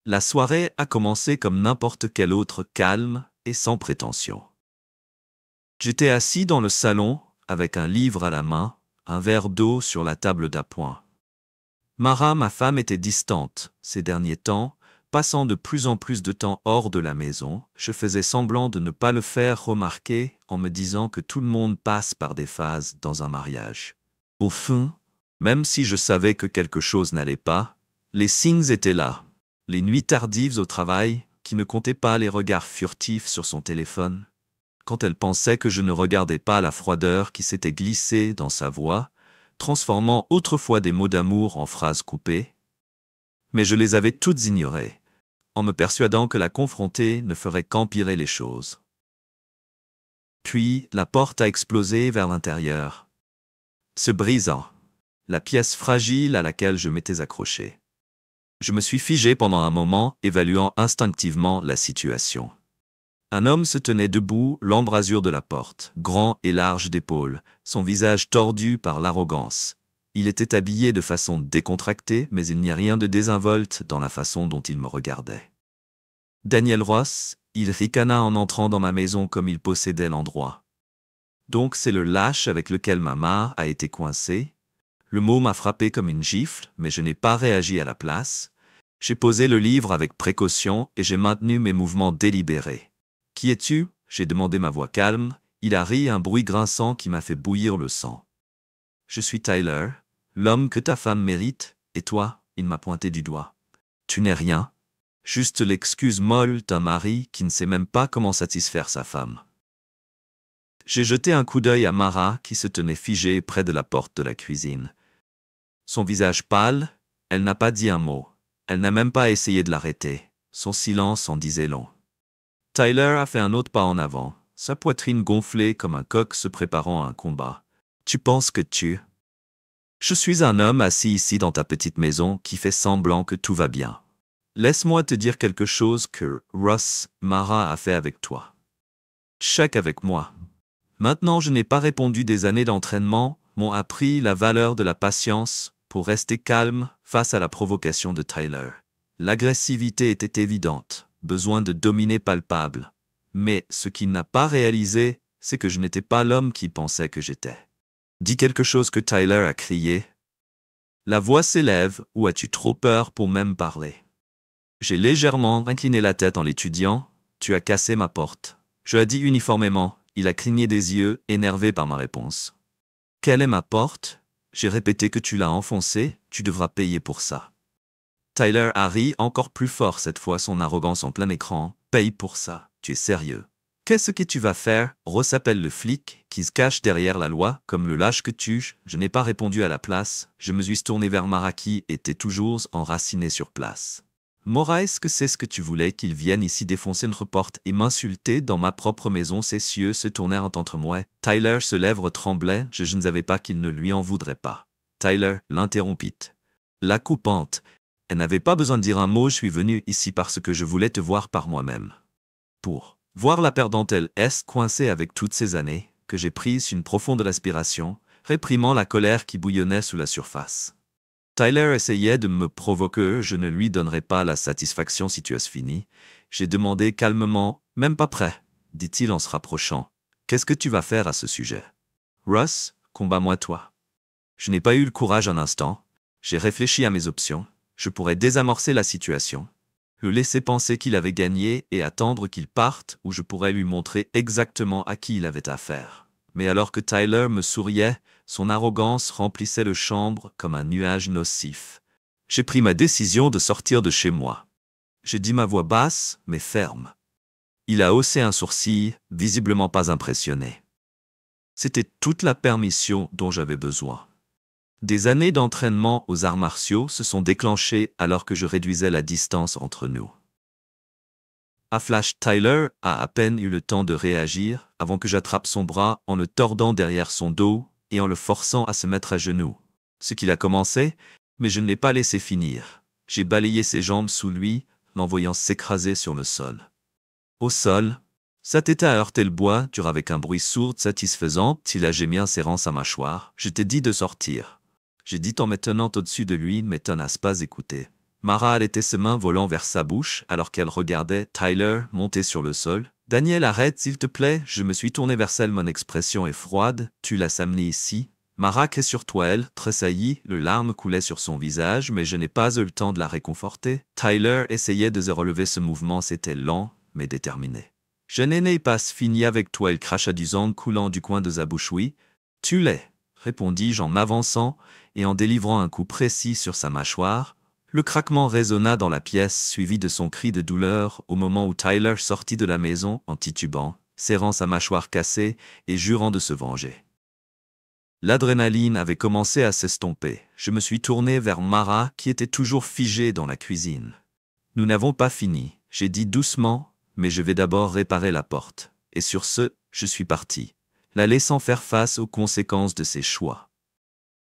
La soirée a commencé comme n'importe quel autre, calme et sans prétention. J'étais assis dans le salon, avec un livre à la main, un verre d'eau sur la table d'appoint. Mara, ma femme, était distante, ces derniers temps, passant de plus en plus de temps hors de la maison. Je faisais semblant de ne pas le faire remarquer en me disant que tout le monde passe par des phases dans un mariage. Au fond, même si je savais que quelque chose n'allait pas, les signes étaient là. Les nuits tardives au travail, qui ne comptaient pas les regards furtifs sur son téléphone. Quand elle pensait que je ne regardais pas la froideur qui s'était glissée dans sa voix, transformant autrefois des mots d'amour en phrases coupées. Mais je les avais toutes ignorées, en me persuadant que la confronter ne ferait qu'empirer les choses. Puis, la porte a explosé vers l'intérieur, se brisant, la pièce fragile à laquelle je m'étais accroché. Je me suis figé pendant un moment, évaluant instinctivement la situation. Un homme se tenait debout, l'embrasure de la porte, grand et large d'épaules, son visage tordu par l'arrogance. Il était habillé de façon décontractée, mais il n'y a rien de désinvolte dans la façon dont il me regardait. Daniel Ross, il ricana en entrant dans ma maison comme il possédait l'endroit. Donc c'est le lâche avec lequel ma main a été coincée. Le mot m'a frappé comme une gifle, mais je n'ai pas réagi à la place. J'ai posé le livre avec précaution et j'ai maintenu mes mouvements délibérés. « Qui es-tu » j'ai demandé ma voix calme. Il a ri, un bruit grinçant qui m'a fait bouillir le sang. « Je suis Tyler, l'homme que ta femme mérite, et toi » il m'a pointé du doigt. « Tu n'es rien. Juste l'excuse molle d'un mari qui ne sait même pas comment satisfaire sa femme. » J'ai jeté un coup d'œil à Mara qui se tenait figée près de la porte de la cuisine. Son visage pâle, elle n'a pas dit un mot. Elle n'a même pas essayé de l'arrêter. Son silence en disait long. Tyler a fait un autre pas en avant, sa poitrine gonflée comme un coq se préparant à un combat. « Tu penses que tu... » « Je suis un homme assis ici dans ta petite maison qui fait semblant que tout va bien. Laisse-moi te dire quelque chose que Ross, Mara a fait avec toi. Check avec moi. Maintenant, je n'ai pas répondu. Des années d'entraînement m'ont appris la valeur de la patience pour rester calme face à la provocation de Tyler. L'agressivité était évidente, besoin de dominer palpable. Mais ce qu'il n'a pas réalisé, c'est que je n'étais pas l'homme qu'il pensait que j'étais. Dis quelque chose, que Tyler a crié. La voix s'élève, ou as-tu trop peur pour même parler? J'ai légèrement incliné la tête en l'étudiant. Tu as cassé ma porte. Je l'ai dit uniformément. Il a cligné des yeux, énervé par ma réponse. Quelle est ma porte? J'ai répété. Que tu l'as enfoncée, tu devras payer pour ça. Tyler a ri encore plus fort cette fois, son arrogance en plein écran. Paye pour ça, tu es sérieux? Qu'est-ce que tu vas faire? Ross appelle le flic, qui se cache derrière la loi, comme le lâche que tu. Je n'ai pas répondu à la place. Je me suis tourné vers Mara qui était toujours enracinée sur place. Mora, est-ce que c'est ce que tu voulais, qu'il vienne ici défoncer notre porte et m'insulter dans ma propre maison? Ses yeux se tournèrent entre moi. Tyler, ses lèvres tremblaient. Je ne savais pas qu'il ne lui en voudrait pas. Tyler l'interrompit. La coupante. Elle n'avait pas besoin de dire un mot. Je suis venu ici parce que je voulais te voir par moi-même. Pour voir la perdante, elle est coincée avec toutes ces années, que j'ai prise une profonde respiration, réprimant la colère qui bouillonnait sous la surface. Tyler essayait de me provoquer, je ne lui donnerai pas la satisfaction si tu as fini. J'ai demandé calmement, même pas prêt, dit-il en se rapprochant. Qu'est-ce que tu vas faire à ce sujet? Ross, combats-moi toi. Je n'ai pas eu le courage un instant. J'ai réfléchi à mes options. Je pourrais désamorcer la situation, le laisser penser qu'il avait gagné et attendre qu'il parte, ou je pourrais lui montrer exactement à qui il avait affaire. Mais alors que Tyler me souriait, son arrogance remplissait le chambre comme un nuage nocif. J'ai pris ma décision de sortir de chez moi. J'ai dit ma voix basse, mais ferme. Il a haussé un sourcil, visiblement pas impressionné. C'était toute la permission dont j'avais besoin. Des années d'entraînement aux arts martiaux se sont déclenchées alors que je réduisais la distance entre nous. À flash, Tyler a à peine eu le temps de réagir avant que j'attrape son bras en le tordant derrière son dos et en le forçant à se mettre à genoux. Ce qu'il a commencé, mais je ne l'ai pas laissé finir. J'ai balayé ses jambes sous lui, l'envoyant s'écraser sur le sol. Au sol, sa tête a heurté le bois, dur avec un bruit sourd satisfaisant. Il a gémi en serrant sa mâchoire. Je t'ai dit de sortir. J'ai dit en me tenant au-dessus de lui, mais tu n'as pas écouté. Mara allaitait ses mains volant vers sa bouche alors qu'elle regardait Tyler monter sur le sol. « Daniel, arrête, s'il te plaît. » Je me suis tourné vers elle, mon expression est froide. « Tu l'as amené ici. » Mara est sur toi, elle tressaillit, le larme coulait sur son visage, mais je n'ai pas eu le temps de la réconforter. Tyler essayait de se relever, ce mouvement c'était lent, mais déterminé. « Je n'ai pas fini avec toi, il cracha du sang coulant du coin de sa bouche. « Oui, tu l'es, répondis-je en m'avançant et en délivrant un coup précis sur sa mâchoire. Le craquement résonna dans la pièce, suivi de son cri de douleur au moment où Tyler sortit de la maison en titubant, serrant sa mâchoire cassée et jurant de se venger. L'adrénaline avait commencé à s'estomper. Je me suis tourné vers Mara qui était toujours figée dans la cuisine. « Nous n'avons pas fini, j'ai dit doucement, mais je vais d'abord réparer la porte. » Et sur ce, je suis parti, la laissant faire face aux conséquences de ses choix.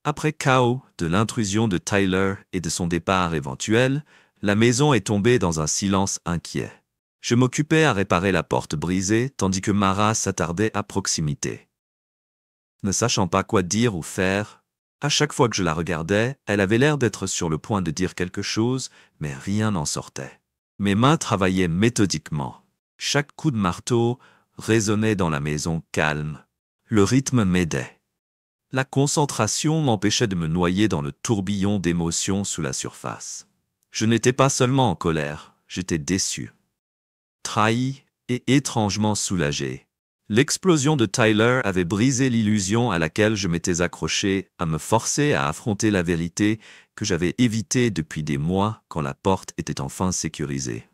Après chaos, de l'intrusion de Tyler et de son départ éventuel, la maison est tombée dans un silence inquiet. Je m'occupais à réparer la porte brisée, tandis que Mara s'attardait à proximité. Ne sachant pas quoi dire ou faire, à chaque fois que je la regardais, elle avait l'air d'être sur le point de dire quelque chose, mais rien n'en sortait. Mes mains travaillaient méthodiquement. Chaque coup de marteau résonnait dans la maison calme. Le rythme m'aidait. La concentration m'empêchait de me noyer dans le tourbillon d'émotions sous la surface. Je n'étais pas seulement en colère, j'étais déçu, trahi et étrangement soulagé. L'explosion de Tyler avait brisé l'illusion à laquelle je m'étais accroché, à me forcer à affronter la vérité que j'avais évitée depuis des mois quand la porte était enfin sécurisée.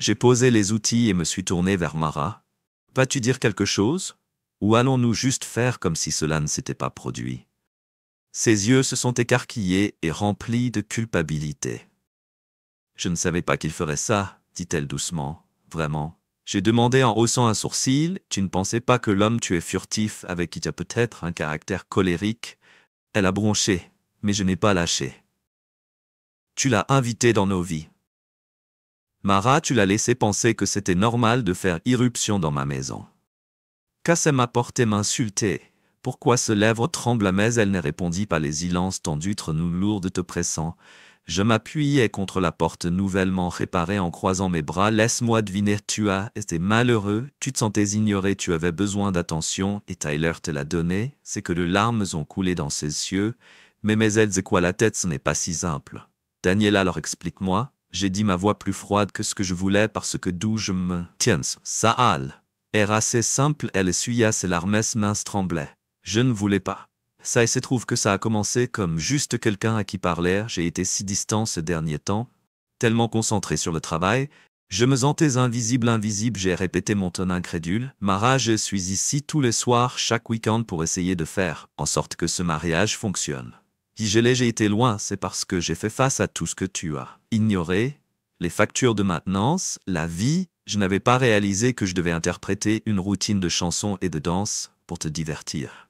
J'ai posé les outils et me suis tourné vers Mara. « Vas-tu dire quelque chose ? Ou allons-nous juste faire comme si cela ne s'était pas produit ?» Ses yeux se sont écarquillés et remplis de culpabilité. « Je ne savais pas qu'il ferait ça, » dit-elle doucement. « Vraiment. » J'ai demandé en haussant un sourcil. « Tu ne pensais pas que l'homme tu es furtif avec qui tu as peut-être un caractère colérique ?» Elle a bronché, mais je n'ai pas lâché. « Tu l'as invité dans nos vies. Mara, tu l'as laissé penser que c'était normal de faire irruption dans ma maison. Qu'est-ce m'apportait m'insulter? Pourquoi ses lèvres tremblaient, mais elle ne répondit pas, les silences tendus nous lourdes te pressant. Je m'appuyais contre la porte nouvellement réparée en croisant mes bras. « Laisse-moi deviner, tu as été malheureux, tu te sentais ignoré, tu avais besoin d'attention et Tyler te l'a donné. » C'est que les larmes ont coulé dans ses yeux. Mais elle secoua la tête, ce n'est pas si simple. « Daniel, alors explique-moi. » J'ai dit, ma voix plus froide que ce que je voulais parce que d'où je me tiens, ça allait. Era assez simple, elle essuya ses larmes, ses mains tremblaient. Je ne voulais pas. Ça et se trouve que ça a commencé comme juste quelqu'un à qui parler. J'ai été si distant ces derniers temps, tellement concentré sur le travail. Je me sentais invisible, j'ai répété mon ton incrédule. Mara, je suis ici tous les soirs, chaque week-end pour essayer de faire en sorte que ce mariage fonctionne. Si j'ai été loin, c'est parce que j'ai fait face à tout ce que tu as ignoré, les factures de maintenance, la vie. Je n'avais pas réalisé que je devais interpréter une routine de chansons et de danse pour te divertir.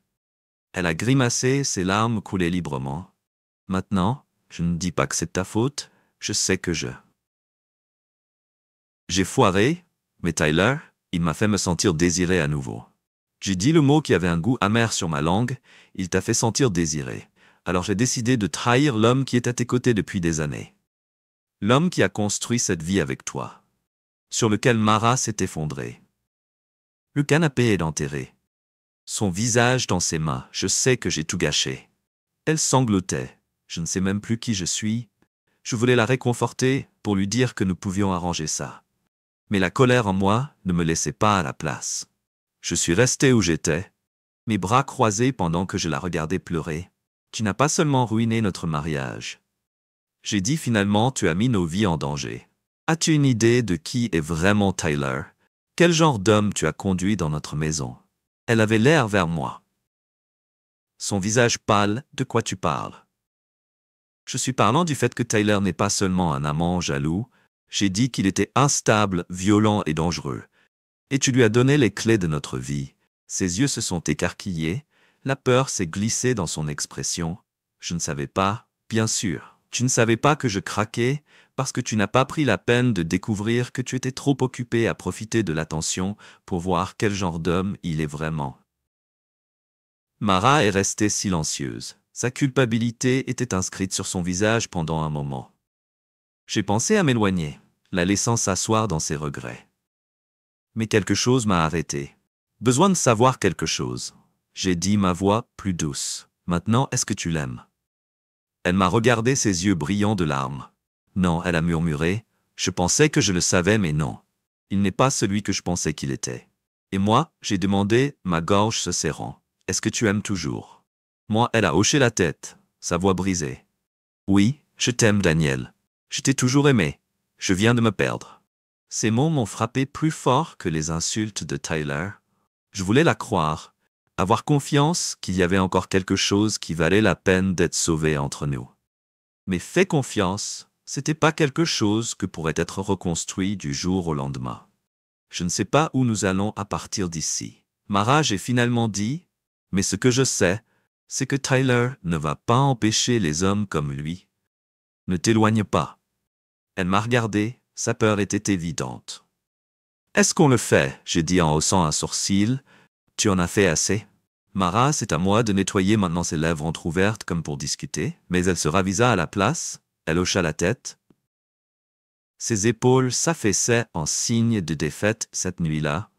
Elle a grimacé, ses larmes coulaient librement. Maintenant, je ne dis pas que c'est ta faute, je sais que j'ai foiré, mais Tyler, il m'a fait me sentir désiré à nouveau. J'ai dit le mot qui avait un goût amer sur ma langue, il t'a fait sentir désiré. Alors j'ai décidé de trahir l'homme qui est à tes côtés depuis des années. L'homme qui a construit cette vie avec toi. Sur lequel Mara s'est effondrée. Le canapé est enterré. Son visage dans ses mains, je sais que j'ai tout gâché. Elle sanglotait, je ne sais même plus qui je suis. Je voulais la réconforter pour lui dire que nous pouvions arranger ça. Mais la colère en moi ne me laissait pas à la place. Je suis resté où j'étais, mes bras croisés pendant que je la regardais pleurer. Tu n'as pas seulement ruiné notre mariage. J'ai dit finalement, tu as mis nos vies en danger. As-tu une idée de qui est vraiment Tyler? Quel genre d'homme tu as conduit dans notre maison? Elle avait l'air vers moi. Son visage pâle, de quoi tu parles? Je suis parlant du fait que Tyler n'est pas seulement un amant jaloux, j'ai dit qu'il était instable, violent et dangereux. Et tu lui as donné les clés de notre vie. Ses yeux se sont écarquillés, la peur s'est glissée dans son expression. Je ne savais pas, bien sûr. Tu ne savais pas que je craquais, parce que tu n'as pas pris la peine de découvrir que tu étais trop occupé à profiter de l'attention pour voir quel genre d'homme il est vraiment. Mara est restée silencieuse. Sa culpabilité était inscrite sur son visage pendant un moment. J'ai pensé à m'éloigner, la laissant s'asseoir dans ses regrets. Mais quelque chose m'a arrêté. Besoin de savoir quelque chose. J'ai dit, ma voix plus douce. Maintenant, est-ce que tu l'aimes? Elle m'a regardé, ses yeux brillants de larmes. Non, elle a murmuré. Je pensais que je le savais, mais non. Il n'est pas celui que je pensais qu'il était. Et moi, j'ai demandé, ma gorge se serrant. Est-ce que tu aimes toujours? Moi, elle a hoché la tête, sa voix brisée. Oui, je t'aime, Daniel. Je t'ai toujours aimé. Je viens de me perdre. Ces mots m'ont frappé plus fort que les insultes de Tyler. Je voulais la croire, avoir confiance qu'il y avait encore quelque chose qui valait la peine d'être sauvé entre nous. Mais fais confiance, c'était pas quelque chose que pourrait être reconstruit du jour au lendemain. Je ne sais pas où nous allons à partir d'ici. Mara, j'ai finalement dit, mais ce que je sais, c'est que Tyler ne va pas empêcher les hommes comme lui. Ne t'éloigne pas. Elle m'a regardé, sa peur était évidente. Est-ce qu'on le fait? J'ai dit en haussant un sourcil. Tu en as fait assez? Mara, c'est à moi de nettoyer maintenant ses lèvres entr'ouvertes comme pour discuter, mais elle se ravisa à la place, elle hocha la tête. Ses épaules s'affaissaient en signe de défaite cette nuit-là,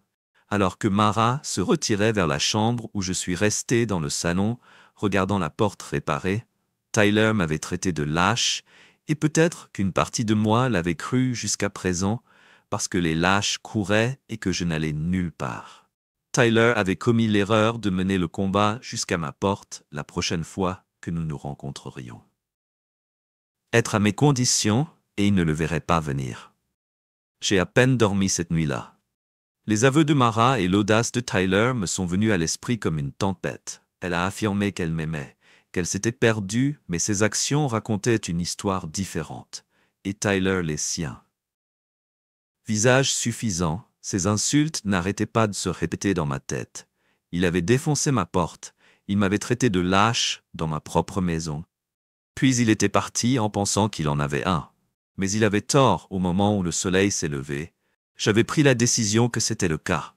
alors que Mara se retirait vers la chambre où je suis resté dans le salon, regardant la porte réparée. Tyler m'avait traité de lâche, et peut-être qu'une partie de moi l'avait cru jusqu'à présent, parce que les lâches couraient et que je n'allais nulle part. Tyler avait commis l'erreur de mener le combat jusqu'à ma porte la prochaine fois que nous nous rencontrerions. Être à mes conditions, et il ne le verrait pas venir. J'ai à peine dormi cette nuit-là. Les aveux de Mara et l'audace de Tyler me sont venus à l'esprit comme une tempête. Elle a affirmé qu'elle m'aimait, qu'elle s'était perdue, mais ses actions racontaient une histoire différente, et Tyler les siens. Visage suffisant, ces insultes n'arrêtaient pas de se répéter dans ma tête. Il avait défoncé ma porte, il m'avait traité de lâche dans ma propre maison. Puis il était parti en pensant qu'il en avait un. Mais il avait tort au moment où le soleil s'est levé. J'avais pris la décision que c'était le cas.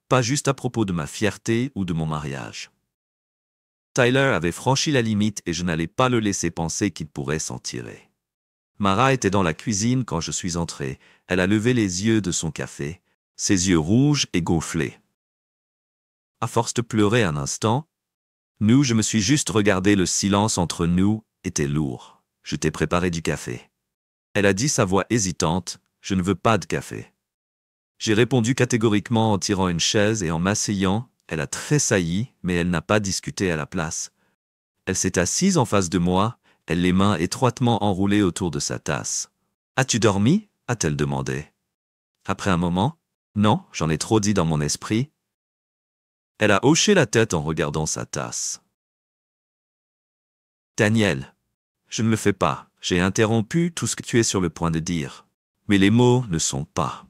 Pas juste à propos de ma fierté ou de mon mariage. Tyler avait franchi la limite et je n'allais pas le laisser penser qu'il pourrait s'en tirer. Mara était dans la cuisine quand je suis entré. Elle a levé les yeux de son café, ses yeux rouges et gonflés. À force de pleurer un instant, je me suis juste regardé, le silence entre nous était lourd. Je t'ai préparé du café. Elle a dit, sa voix hésitante, je ne veux pas de café. J'ai répondu catégoriquement en tirant une chaise et en m'asseyant. Elle a tressailli, mais elle n'a pas discuté à la place. Elle s'est assise en face de moi, elle les mains étroitement enroulées autour de sa tasse. As-tu dormi? A-t-elle demandé. Après un moment, non, j'en ai trop dit dans mon esprit. Elle a hoché la tête en regardant sa tasse. Daniel, je ne le fais pas, j'ai interrompu tout ce que tu es sur le point de dire. Mais les mots ne sont pas.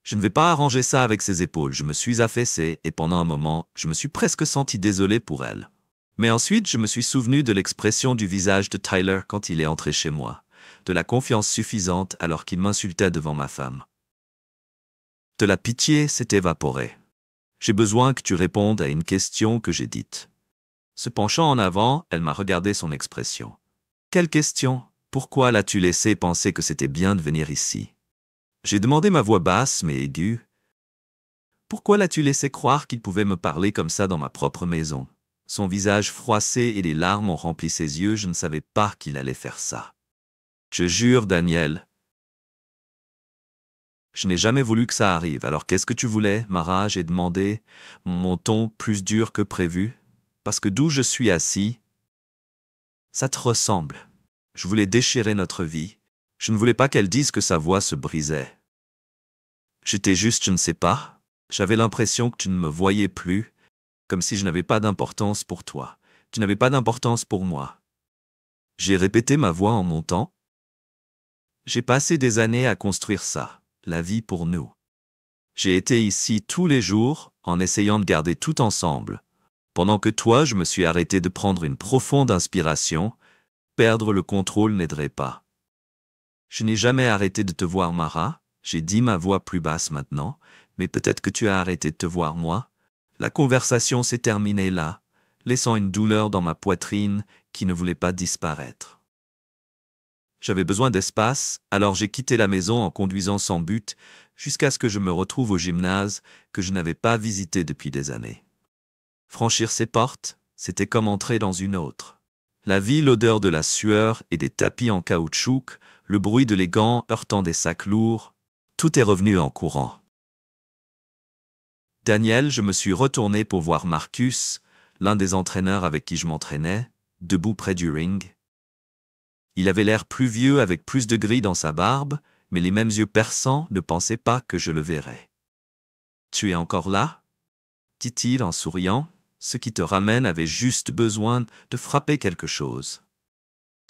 Je ne vais pas arranger ça avec ses épaules. Je me suis affaissé et pendant un moment, je me suis presque senti désolé pour elle. Mais ensuite, je me suis souvenu de l'expression du visage de Tyler quand il est entré chez moi, de la confiance suffisante alors qu'il m'insultait devant ma femme. De la pitié s'est évaporée. J'ai besoin que tu répondes à une question que j'ai dite. Se penchant en avant, elle m'a regardé son expression. Quelle question? Pourquoi l'as-tu laissé penser que c'était bien de venir ici? J'ai demandé, ma voix basse mais aiguë. Pourquoi l'as-tu laissé croire qu'il pouvait me parler comme ça dans ma propre maison? Son visage froissé et les larmes ont rempli ses yeux, je ne savais pas qu'il allait faire ça. Je jure, Daniel. Je n'ai jamais voulu que ça arrive, alors qu'est-ce que tu voulais, Mara? J'ai demandé, mon ton plus dur que prévu, parce que d'où je suis assis, ça te ressemble. Je voulais déchirer notre vie. Je ne voulais pas qu'elle dise que sa voix se brisait. J'étais juste, je ne sais pas. J'avais l'impression que tu ne me voyais plus, comme si je n'avais pas d'importance pour toi. Tu n'avais pas d'importance pour moi. J'ai répété, ma voix en montant. J'ai passé des années à construire ça, la vie pour nous. J'ai été ici tous les jours, en essayant de garder tout ensemble. Pendant que toi, je me suis arrêté de prendre une profonde inspiration. Perdre le contrôle n'aiderait pas. Je n'ai jamais arrêté de te voir, Mara. J'ai dit, ma voix plus basse maintenant, mais peut-être que tu as arrêté de te voir, moi. La conversation s'est terminée là, laissant une douleur dans ma poitrine qui ne voulait pas disparaître. J'avais besoin d'espace, alors j'ai quitté la maison en conduisant sans but, jusqu'à ce que je me retrouve au gymnase que je n'avais pas visité depuis des années. Franchir ces portes, c'était comme entrer dans une autre. La vie, l'odeur de la sueur et des tapis en caoutchouc, le bruit de les gants heurtant des sacs lourds, tout est revenu en courant. Daniel, je me suis retourné pour voir Marcus, l'un des entraîneurs avec qui je m'entraînais, debout près du ring. Il avait l'air plus vieux avec plus de gris dans sa barbe, mais les mêmes yeux perçants ne pensaient pas que je le verrais. « Tu es encore là ?» dit-il en souriant. « Ce qui te ramène avait juste besoin de frapper quelque chose. »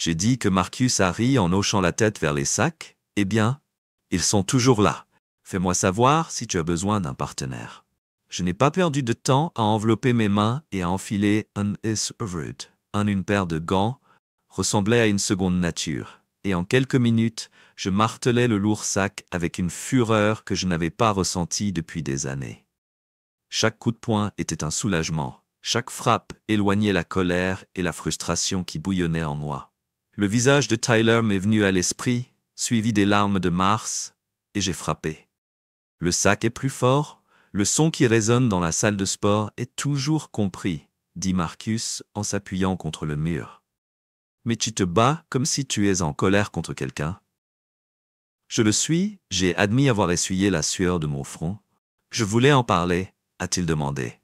J'ai dit que Marcus a ri en hochant la tête vers les sacs. « Eh bien, ils sont toujours là. Fais-moi savoir si tu as besoin d'un partenaire. » Je n'ai pas perdu de temps à envelopper mes mains et à enfiler une paire de gants ressemblait à une seconde nature, et en quelques minutes, je martelais le lourd sac avec une fureur que je n'avais pas ressentie depuis des années. Chaque coup de poing était un soulagement, chaque frappe éloignait la colère et la frustration qui bouillonnaient en moi. Le visage de Tyler m'est venu à l'esprit, suivi des larmes de Mars, et j'ai frappé. Le sac est plus fort, le son qui résonne dans la salle de sport est toujours compris, dit Marcus en s'appuyant contre le mur. Mais tu te bats comme si tu es en colère contre quelqu'un. Je le suis, j'ai admis avoir essuyé la sueur de mon front. Je voulais en parler, a-t-il demandé.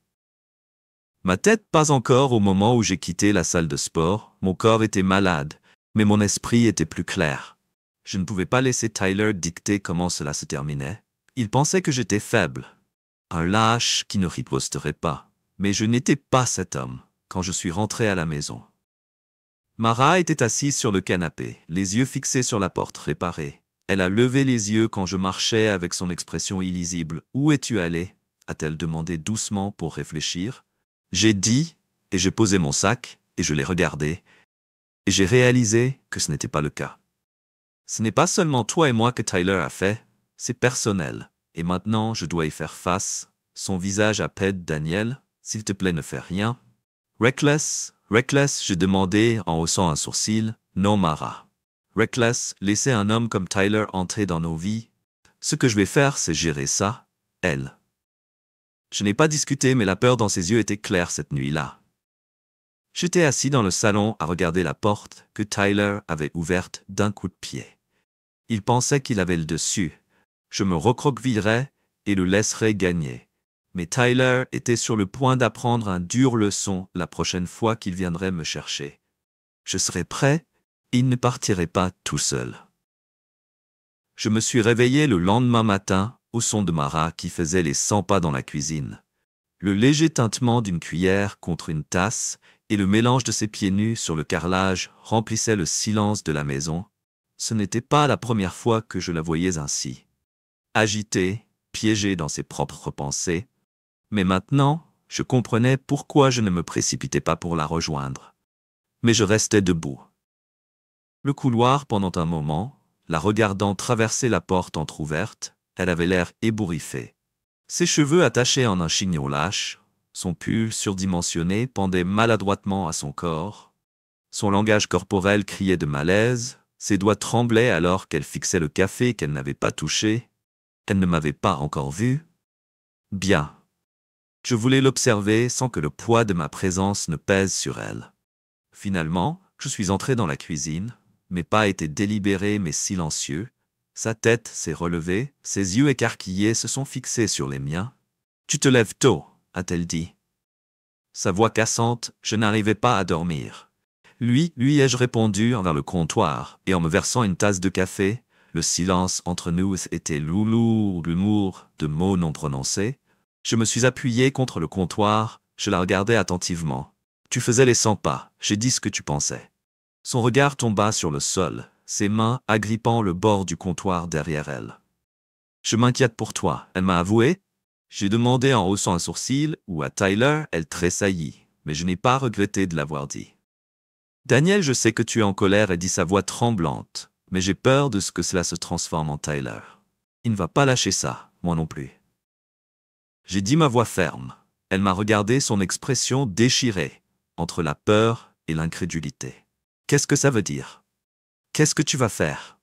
Ma tête pas encore au moment où j'ai quitté la salle de sport, mon corps était malade, mais mon esprit était plus clair. Je ne pouvais pas laisser Tyler dicter comment cela se terminait. Il pensait que j'étais faible, un lâche qui ne riposterait pas, mais je n'étais pas cet homme quand je suis rentré à la maison. Mara était assise sur le canapé, les yeux fixés sur la porte réparée. Elle a levé les yeux quand je marchais avec son expression illisible. « Où es-tu allé ?» a-t-elle demandé doucement pour réfléchir. J'ai dit, et j'ai posé mon sac, et je l'ai regardé, et j'ai réalisé que ce n'était pas le cas. Ce n'est pas seulement toi et moi que Tyler a fait, c'est personnel, et maintenant je dois y faire face. Son visage appelle Daniel, « S'il te plaît, ne fais rien. » Reckless, j'ai demandé en haussant un sourcil, « Non, Mara. » Reckless, laisser un homme comme Tyler entrer dans nos vies. Ce que je vais faire, c'est gérer ça, elle. Je n'ai pas discuté, mais la peur dans ses yeux était claire cette nuit-là. J'étais assis dans le salon à regarder la porte que Tyler avait ouverte d'un coup de pied. Il pensait qu'il avait le dessus. Je me recroquevillerais et le laisserais gagner. Mais Tyler était sur le point d'apprendre une dure leçon la prochaine fois qu'il viendrait me chercher. Je serais prêt, et il ne partirait pas tout seul. Je me suis réveillé le lendemain matin au son de Mara qui faisait les 100 pas dans la cuisine. Le léger tintement d'une cuillère contre une tasse et le mélange de ses pieds nus sur le carrelage remplissaient le silence de la maison. Ce n'était pas la première fois que je la voyais ainsi. Agitée, piégée dans ses propres pensées. Mais maintenant, je comprenais pourquoi je ne me précipitais pas pour la rejoindre. Mais je restais debout. Le couloir pendant un moment, la regardant traverser la porte entr'ouverte, elle avait l'air ébouriffée. Ses cheveux attachés en un chignon lâche, son pull surdimensionné pendait maladroitement à son corps. Son langage corporel criait de malaise, ses doigts tremblaient alors qu'elle fixait le café qu'elle n'avait pas touché. Elle ne m'avait pas encore vu. Bien. Je voulais l'observer sans que le poids de ma présence ne pèse sur elle. Finalement, je suis entré dans la cuisine. Mes pas étaient délibérés mais silencieux. Sa tête s'est relevée, ses yeux écarquillés se sont fixés sur les miens. « Tu te lèves tôt », a-t-elle dit. Sa voix cassante, je n'arrivais pas à dormir. Lui ai-je répondu envers le comptoir, et en me versant une tasse de café, le silence entre nous était lourd d'humour, de mots non prononcés. Je me suis appuyé contre le comptoir, je la regardais attentivement. « Tu faisais les 100 pas, j'ai dit ce que tu pensais. » Son regard tomba sur le sol, ses mains agrippant le bord du comptoir derrière elle. « Je m'inquiète pour toi, elle m'a avoué. » J'ai demandé en haussant un sourcil, ou à Tyler, elle tressaillit, mais je n'ai pas regretté de l'avoir dit. « Daniel, je sais que tu es en colère, et dit sa voix tremblante, mais j'ai peur de ce que cela se transforme en Tyler. Il ne va pas lâcher ça, moi non plus. » J'ai dit ma voix ferme. Elle m'a regardé, son expression déchirée, entre la peur et l'incrédulité. « Qu'est-ce que ça veut dire ?» Qu'est-ce que tu vas faire?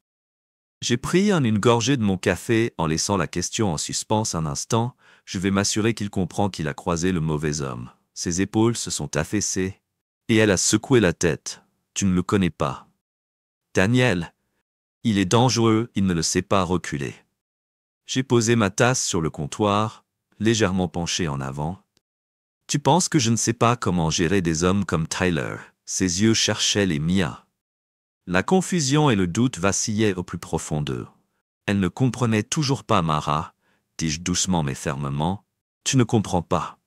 J'ai pris une gorgée de mon café en laissant la question en suspens un instant. Je vais m'assurer qu'il comprend qu'il a croisé le mauvais homme. Ses épaules se sont affaissées, et elle a secoué la tête. Tu ne le connais pas. Daniel. Il est dangereux, il ne le sait pas reculer. J'ai posé ma tasse sur le comptoir, légèrement penché en avant. Tu penses que je ne sais pas comment gérer des hommes comme Tyler? Ses yeux cherchaient les miens. La confusion et le doute vacillaient au plus profond d'eux. Elle ne comprenait toujours pas Mara, dis-je doucement mais fermement. Tu ne comprends pas.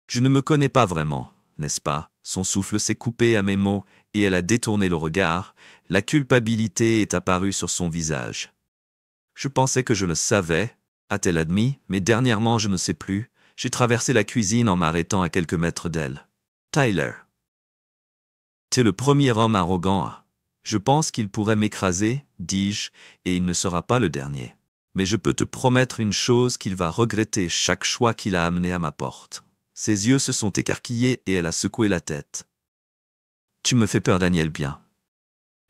Je ne me connais pas vraiment, n'est-ce pas? Son souffle s'est coupé à mes mots et elle a détourné le regard. La culpabilité est apparue sur son visage. Je pensais que je le savais, a-t-elle admis, mais dernièrement je ne sais plus. J'ai traversé la cuisine en m'arrêtant à quelques mètres d'elle. Tyler. T'es le premier homme arrogant. Je pense qu'il pourrait m'écraser, dis-je, et il ne sera pas le dernier. Mais je peux te promettre une chose qu'il va regretter chaque choix qu'il a amené à ma porte. Ses yeux se sont écarquillés et elle a secoué la tête. Tu me fais peur, Daniel, bien.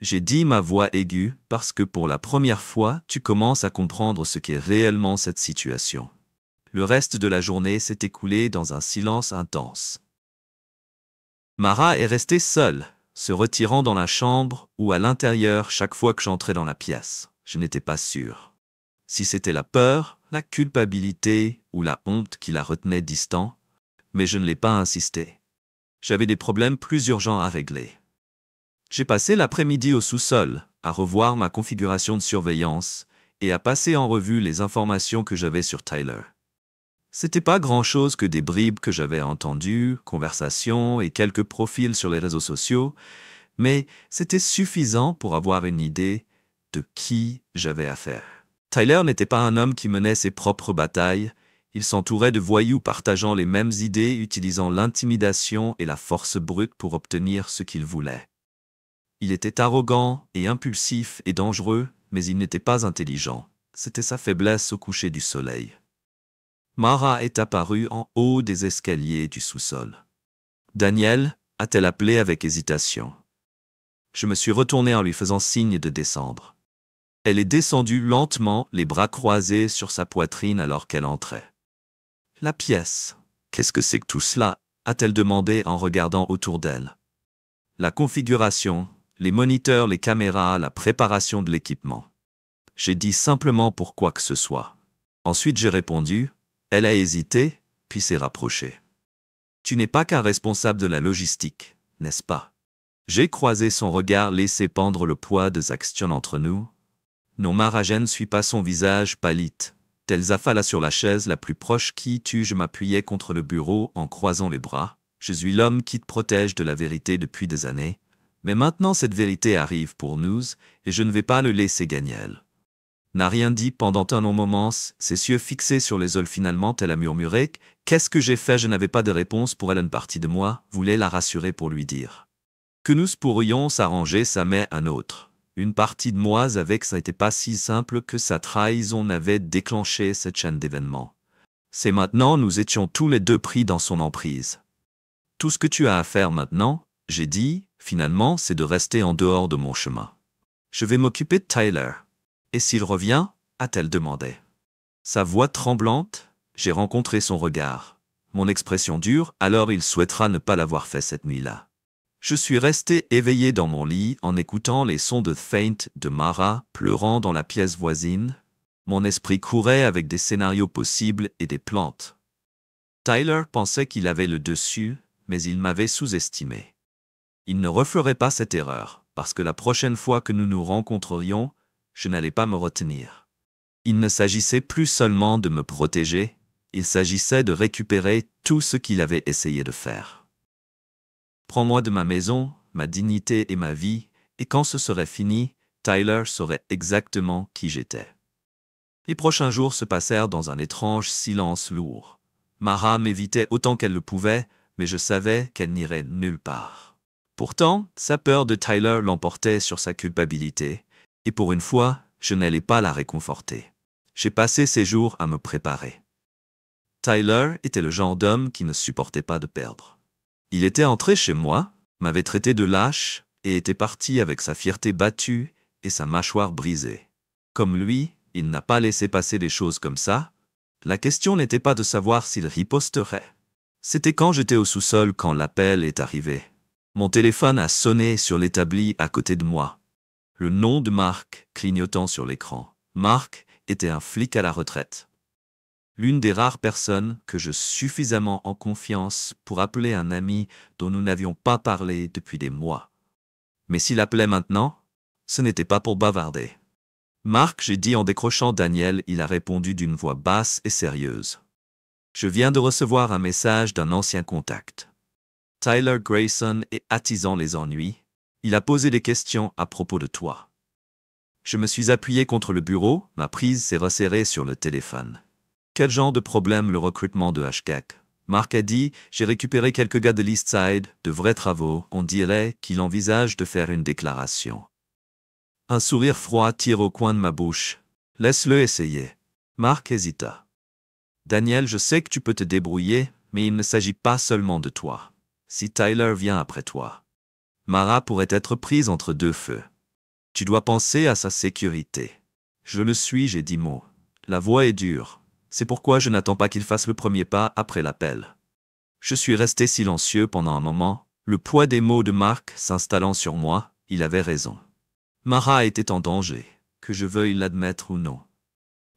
J'ai dit ma voix aiguë parce que pour la première fois, tu commences à comprendre ce qu'est réellement cette situation. Le reste de la journée s'est écoulé dans un silence intense. Mara est restée seule, se retirant dans la chambre ou à l'intérieur chaque fois que j'entrais dans la pièce. Je n'étais pas sûr. Si c'était la peur, la culpabilité ou la honte qui la retenait distant, mais je ne l'ai pas insisté. J'avais des problèmes plus urgents à régler. J'ai passé l'après-midi au sous-sol, à revoir ma configuration de surveillance et à passer en revue les informations que j'avais sur Tyler. C'était pas grand-chose que des bribes que j'avais entendues, conversations et quelques profils sur les réseaux sociaux, mais c'était suffisant pour avoir une idée de qui j'avais affaire. Tyler n'était pas un homme qui menait ses propres batailles, il s'entourait de voyous partageant les mêmes idées, utilisant l'intimidation et la force brute pour obtenir ce qu'il voulait. Il était arrogant et impulsif et dangereux, mais il n'était pas intelligent. C'était sa faiblesse au coucher du soleil. Mara est apparue en haut des escaliers du sous-sol. Daniel, a-t-elle appelé avec hésitation. Je me suis retourné en lui faisant signe de descendre. Elle est descendue lentement, les bras croisés sur sa poitrine alors qu'elle entrait. La pièce. Qu'est-ce que c'est que tout cela? A-t-elle demandé en regardant autour d'elle. La configuration, les moniteurs, les caméras, la préparation de l'équipement. J'ai dit simplement pour quoi que ce soit. Ensuite j'ai répondu. Elle a hésité, puis s'est rapprochée. Tu n'es pas qu'un responsable de la logistique, n'est-ce pas? J'ai croisé son regard laissé pendre le poids des actions entre nous. Non, Mara, je ne suis pas son visage pâlit. Tel Zafala sur la chaise la plus proche qui tue, je m'appuyais contre le bureau en croisant les bras. Je suis l'homme qui te protège de la vérité depuis des années. Mais maintenant cette vérité arrive pour nous, et je ne vais pas le laisser gagner. N'a rien dit pendant un long moment, ses yeux fixés sur les œils. Finalement, elle a murmuré « Qu'est-ce que j'ai fait ?» Je n'avais pas de réponse pour elle. Une partie de moi voulait la rassurer pour lui dire que nous pourrions s'arranger, ça met un autre. Une partie de moi savait que ça n'était pas si simple, que sa trahison avait déclenché cette chaîne d'événements. C'est maintenant, nous étions tous les deux pris dans son emprise. Tout ce que tu as à faire maintenant, j'ai dit, finalement, c'est de rester en dehors de mon chemin. Je vais m'occuper de Tyler. Et s'il revient, a-t-elle demandé. Sa voix tremblante, j'ai rencontré son regard. Mon expression dure, alors il souhaitera ne pas l'avoir fait cette nuit-là. Je suis resté éveillé dans mon lit en écoutant les sons de Faint de Mara pleurant dans la pièce voisine. Mon esprit courait avec des scénarios possibles et des plantes. Tyler pensait qu'il avait le dessus, mais il m'avait sous-estimé. Il ne referait pas cette erreur, parce que la prochaine fois que nous nous rencontrerions, je n'allais pas me retenir. Il ne s'agissait plus seulement de me protéger, il s'agissait de récupérer tout ce qu'il avait essayé de faire. Prends-moi de ma maison, ma dignité et ma vie, et quand ce serait fini, Tyler saurait exactement qui j'étais. Les prochains jours se passèrent dans un étrange silence lourd. Mara m'évitait autant qu'elle le pouvait, mais je savais qu'elle n'irait nulle part. Pourtant, sa peur de Tyler l'emportait sur sa culpabilité, et pour une fois, je n'allais pas la réconforter. J'ai passé ces jours à me préparer. Tyler était le genre d'homme qui ne supportait pas de perdre. Il était entré chez moi, m'avait traité de lâche, et était parti avec sa fierté battue et sa mâchoire brisée. Comme lui, il n'a pas laissé passer des choses comme ça. La question n'était pas de savoir s'il riposterait. C'était quand j'étais au sous-sol quand l'appel est arrivé. Mon téléphone a sonné sur l'établi à côté de moi. Le nom de Mark clignotant sur l'écran. Mark était un flic à la retraite. L'une des rares personnes que je suffisamment en confiance pour appeler un ami dont nous n'avions pas parlé depuis des mois. Mais s'il appelait maintenant, ce n'était pas pour bavarder. Mark, j'ai dit en décrochant Daniel, il a répondu d'une voix basse et sérieuse. Je viens de recevoir un message d'un ancien contact. Tyler Grayson est attisant les ennuis. Il a posé des questions à propos de toi. Je me suis appuyé contre le bureau, ma prise s'est resserrée sur le téléphone. Quel genre de problème le recrutement de HCAC? Mark a dit, j'ai récupéré quelques gars de l'Eastside, de vrais travaux, on dirait qu'il envisage de faire une déclaration. Un sourire froid tire au coin de ma bouche. Laisse-le essayer. Mark hésita. Daniel, je sais que tu peux te débrouiller, mais il ne s'agit pas seulement de toi. Si Tyler vient après toi, Mara pourrait être prise entre deux feux. Tu dois penser à sa sécurité. Je le suis, j'ai dit mot. La voix est dure. C'est pourquoi je n'attends pas qu'il fasse le premier pas après l'appel. Je suis resté silencieux pendant un moment, le poids des mots de Mark s'installant sur moi, il avait raison. Mara était en danger, que je veuille l'admettre ou non.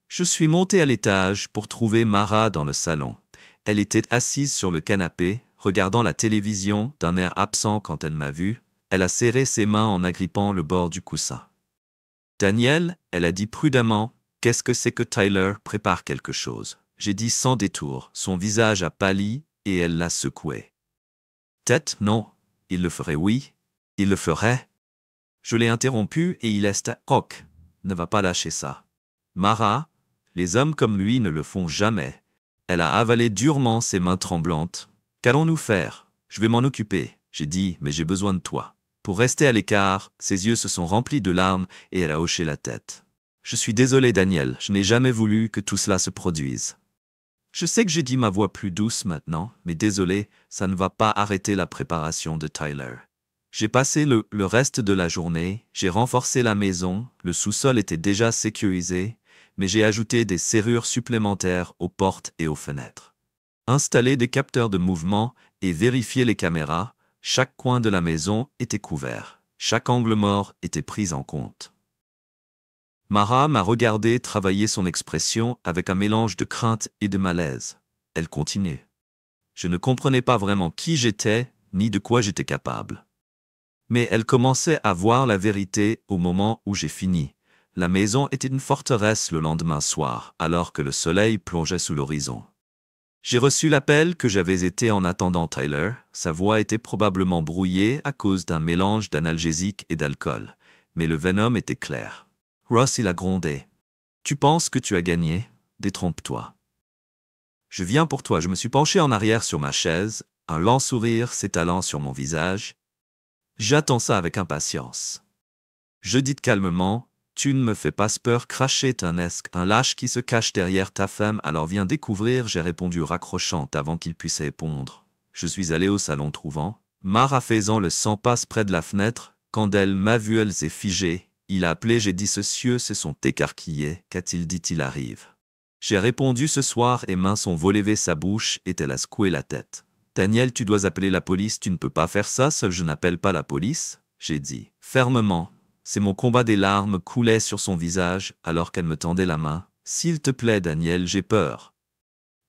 Je suis monté à l'étage pour trouver Mara dans le salon. Elle était assise sur le canapé, regardant la télévision d'un air absent quand elle m'a vu. Elle a serré ses mains en agrippant le bord du coussin. Daniel, elle a dit prudemment, qu'est-ce que c'est que Tyler prépare quelque chose? J'ai dit sans détour, son visage a pâli et elle l'a secoué. Tête, non. Il le ferait, oui. Il le ferait. Je l'ai interrompu et il est roc. Ne va pas lâcher ça. Mara, les hommes comme lui ne le font jamais. Elle a avalé durement ses mains tremblantes. Qu'allons-nous faire? Je vais m'en occuper, j'ai dit, mais j'ai besoin de toi. Pour rester à l'écart, ses yeux se sont remplis de larmes et elle a hoché la tête. Je suis désolé, Daniel, je n'ai jamais voulu que tout cela se produise. Je sais que j'ai dit ma voix plus douce maintenant, mais désolé, ça ne va pas arrêter la préparation de Tyler. J'ai passé le reste de la journée, j'ai renforcé la maison, le sous-sol était déjà sécurisé, mais j'ai ajouté des serrures supplémentaires aux portes et aux fenêtres. Installé des capteurs de mouvement et vérifié les caméras, chaque coin de la maison était couvert, chaque angle mort était pris en compte. Mara m'a regardé travailler son expression avec un mélange de crainte et de malaise. Elle continuait. Je ne comprenais pas vraiment qui j'étais, ni de quoi j'étais capable. Mais elle commençait à voir la vérité au moment où j'ai fini. La maison était une forteresse le lendemain soir, alors que le soleil plongeait sous l'horizon. J'ai reçu l'appel que j'avais été en attendant Tyler. Sa voix était probablement brouillée à cause d'un mélange d'analgésique et d'alcool, mais le venom était clair. Ross, il a grondé. Tu penses que tu as gagné? Détrompe-toi. Je viens pour toi. Je me suis penché en arrière sur ma chaise, un lent sourire s'étalant sur mon visage. J'attends ça avec impatience. Je dis calmement, tu ne me fais pas peur, crachait un lâche qui se cache derrière ta femme, alors viens découvrir, j'ai répondu raccrochante avant qu'il puisse répondre. Je suis allé au salon trouvant. Mara faisant le 100 passes près de la fenêtre, quand elle m'a vu, elle s'est figée. Il a appelé, j'ai dit ce cieux se sont écarquillés, qu'a-t-il dit, il arrive. J'ai répondu ce soir et mains sont volées sa bouche et elle a secoué la tête. Daniel, tu dois appeler la police, tu ne peux pas faire ça, seul je n'appelle pas la police, j'ai dit, fermement. C'est mon combat, des larmes coulaient sur son visage alors qu'elle me tendait la main. S'il te plaît, Daniel, j'ai peur.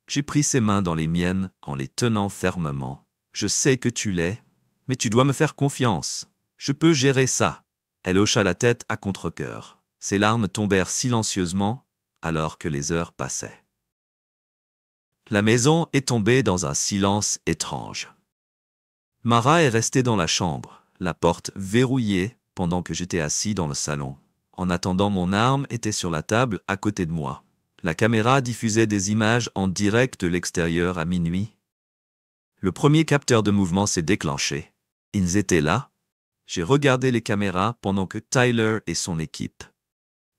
J'ai pris ses mains dans les miennes en les tenant fermement. Je sais que tu l'es, mais tu dois me faire confiance. Je peux gérer ça. Elle hocha la tête à contre-cœur. Ses larmes tombèrent silencieusement alors que les heures passaient. La maison est tombée dans un silence étrange. Mara est restée dans la chambre, la porte verrouillée, pendant que j'étais assis dans le salon. En attendant, mon arme était sur la table à côté de moi. La caméra diffusait des images en direct de l'extérieur à minuit. Le premier capteur de mouvement s'est déclenché. Ils étaient là. J'ai regardé les caméras pendant que Tyler et son équipe.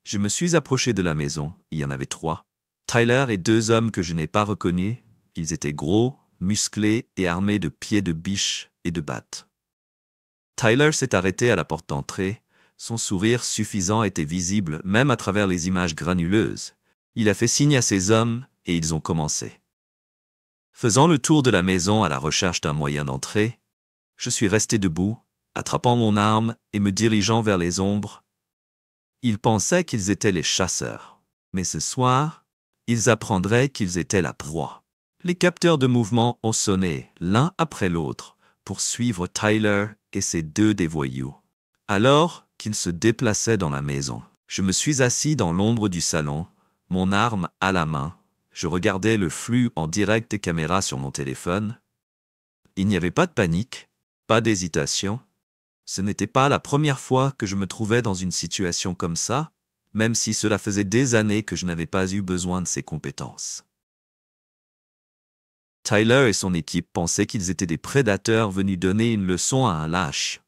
Je me suis approché de la maison, il y en avait 3. Tyler et 2 hommes que je n'ai pas reconnus. Ils étaient gros, musclés et armés de pieds de biche et de battes. Tyler s'est arrêté à la porte d'entrée. Son sourire suffisant était visible même à travers les images granuleuses. Il a fait signe à ses hommes et ils ont commencé. Faisant le tour de la maison à la recherche d'un moyen d'entrer, je suis resté debout, attrapant mon arme et me dirigeant vers les ombres. Ils pensaient qu'ils étaient les chasseurs, mais ce soir, ils apprendraient qu'ils étaient la proie. Les capteurs de mouvement ont sonné l'un après l'autre pour suivre Tyler et ses deux dévoyous. Alors qu'ils se déplaçaient dans la maison, je me suis assis dans l'ombre du salon, mon arme à la main. Je regardais le flux en direct des caméras sur mon téléphone. Il n'y avait pas de panique, pas d'hésitation. Ce n'était pas la première fois que je me trouvais dans une situation comme ça, même si cela faisait des années que je n'avais pas eu besoin de ces compétences. Tyler et son équipe pensaient qu'ils étaient des prédateurs venus donner une leçon à un lâche.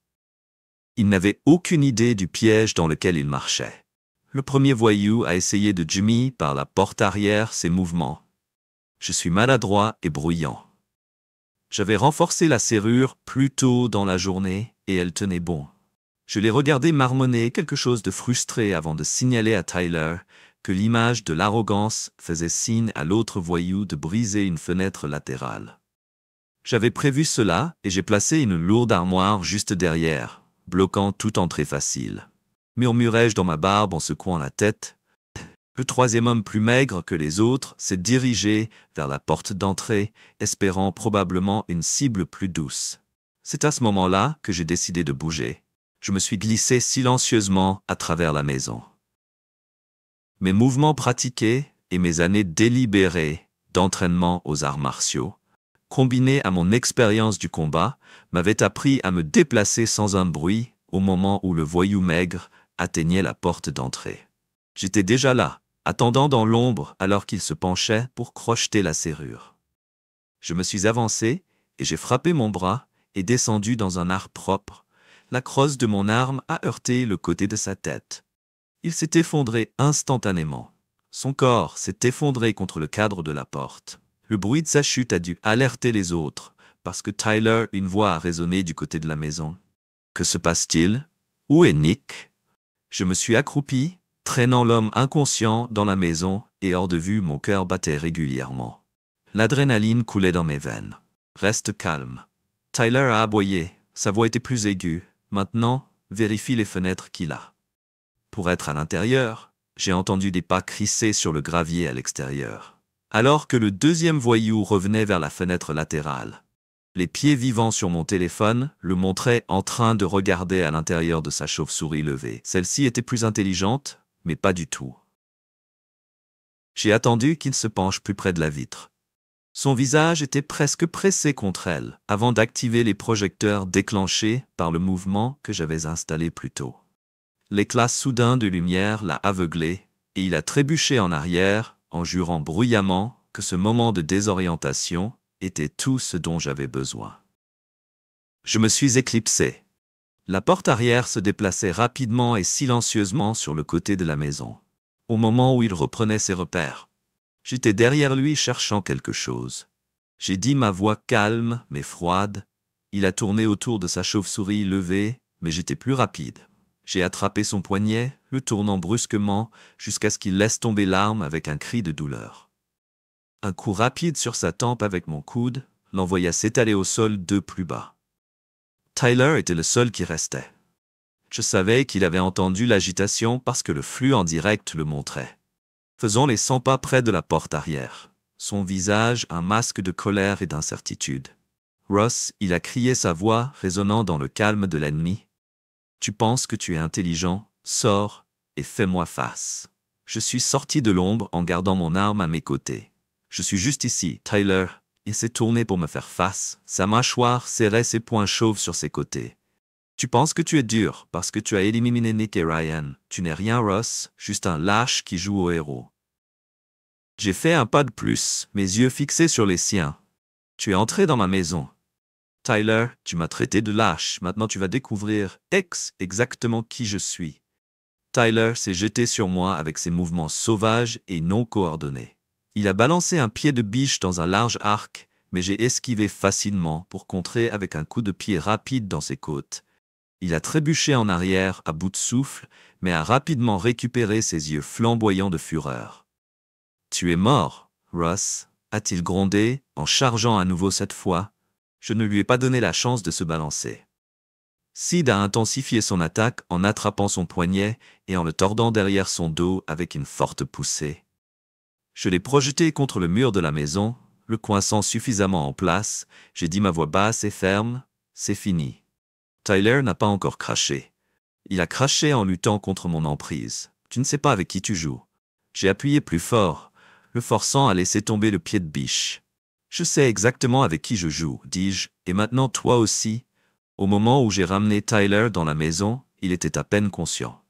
Ils n'avaient aucune idée du piège dans lequel ils marchaient. Le premier voyou a essayé de Jimmy par la porte arrière ses mouvements. Je suis maladroit et bruyant. J'avais renforcé la serrure plus tôt dans la journée et elle tenait bon. Je l'ai regardé marmonner quelque chose de frustré avant de signaler à Tyler que l'image de l'arrogance faisait signe à l'autre voyou de briser une fenêtre latérale. J'avais prévu cela et j'ai placé une lourde armoire juste derrière, bloquant toute entrée facile. Murmurai-je dans ma barbe en secouant la tête. Le troisième homme plus maigre que les autres s'est dirigé vers la porte d'entrée, espérant probablement une cible plus douce. C'est à ce moment-là que j'ai décidé de bouger. Je me suis glissé silencieusement à travers la maison. Mes mouvements pratiqués et mes années délibérées d'entraînement aux arts martiaux, combinés à mon expérience du combat, m'avaient appris à me déplacer sans un bruit au moment où le voyou maigre atteignait la porte d'entrée. J'étais déjà là, attendant dans l'ombre alors qu'il se penchait pour crocheter la serrure. Je me suis avancé et j'ai frappé mon bras et descendu dans un art propre. La crosse de mon arme a heurté le côté de sa tête. Il s'est effondré instantanément. Son corps s'est effondré contre le cadre de la porte. Le bruit de sa chute a dû alerter les autres, parce que Tyler, une voix a résonné du côté de la maison. Que se passe-t-il? Où est Nick? Je me suis accroupi, traînant l'homme inconscient dans la maison, et hors de vue mon cœur battait régulièrement. L'adrénaline coulait dans mes veines. Reste calme. Tyler a aboyé, sa voix était plus aiguë. Maintenant, vérifie les fenêtres qu'il a. Pour être à l'intérieur, j'ai entendu des pas crisser sur le gravier à l'extérieur. Alors que le deuxième voyou revenait vers la fenêtre latérale. Les pieds vivants sur mon téléphone le montraient en train de regarder à l'intérieur de sa chauve-souris levée. Celle-ci était plus intelligente, mais pas du tout. J'ai attendu qu'il se penche plus près de la vitre. Son visage était presque pressé contre elle, avant d'activer les projecteurs déclenchés par le mouvement que j'avais installé plus tôt. L'éclat soudain de lumière l'a aveuglé, et il a trébuché en arrière, en jurant bruyamment que ce moment de désorientation était tout ce dont j'avais besoin. Je me suis éclipsé. La porte arrière se déplaçait rapidement et silencieusement sur le côté de la maison, au moment où il reprenait ses repères. J'étais derrière lui cherchant quelque chose. J'ai dit ma voix calme mais froide. Il a tourné autour de sa chauve-souris levée, mais j'étais plus rapide. J'ai attrapé son poignet, le tournant brusquement, jusqu'à ce qu'il laisse tomber l'arme avec un cri de douleur. Un coup rapide sur sa tempe avec mon coude l'envoya s'étaler au sol de plus bas. Tyler était le seul qui restait. Je savais qu'il avait entendu l'agitation parce que le flux en direct le montrait. Faisons les 100 pas près de la porte arrière. Son visage un masque de colère et d'incertitude. Ross, il a crié sa voix résonnant dans le calme de la nuit. Tu penses que tu es intelligent, sors et fais-moi face. Je suis sorti de l'ombre en gardant mon arme à mes côtés. Je suis juste ici, Tyler. Il s'est tourné pour me faire face. Sa mâchoire serrait ses poings chauves sur ses côtés. Tu penses que tu es dur parce que tu as éliminé Nick et Ryan. Tu n'es rien, Ross, juste un lâche qui joue au héros. J'ai fait un pas de plus, mes yeux fixés sur les siens. Tu es entré dans ma maison. Tyler, tu m'as traité de lâche, maintenant tu vas découvrir exactement qui je suis. Tyler s'est jeté sur moi avec ses mouvements sauvages et non coordonnés. Il a balancé un pied de biche dans un large arc, mais j'ai esquivé facilement pour contrer avec un coup de pied rapide dans ses côtes. Il a trébuché en arrière à bout de souffle, mais a rapidement récupéré ses yeux flamboyants de fureur. « Tu es mort, Ross » a-t-il grondé, en chargeant à nouveau cette fois. Je ne lui ai pas donné la chance de se balancer. Sid a intensifié son attaque en attrapant son poignet et en le tordant derrière son dos avec une forte poussée. Je l'ai projeté contre le mur de la maison, le coinçant suffisamment en place. J'ai dit ma voix basse et ferme, « C'est fini ». Tyler n'a pas encore craché. Il a craché en luttant contre mon emprise. Tu ne sais pas avec qui tu joues. J'ai appuyé plus fort, le forçant à laisser tomber le pied de biche. Je sais exactement avec qui je joue, dis-je, et maintenant toi aussi. Au moment où j'ai ramené Tyler dans la maison, il était à peine conscient.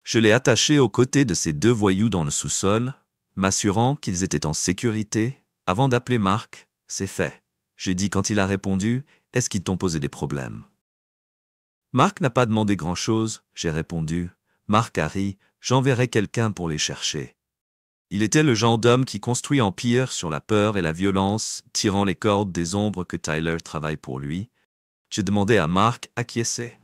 Je l'ai attaché aux côtés de ces deux voyous dans le sous-sol, m'assurant qu'ils étaient en sécurité, avant d'appeler Mark. C'est fait. J'ai dit quand il a répondu, « Est-ce qu'ils t'ont posé des problèmes ?» Mark n'a pas demandé grand-chose, j'ai répondu. Mark a ri, j'enverrai quelqu'un pour les chercher. Il était le genre d'homme qui construit empire sur la peur et la violence, tirant les cordes des ombres que Tyler travaille pour lui. J'ai demandé à Mark acquiescer.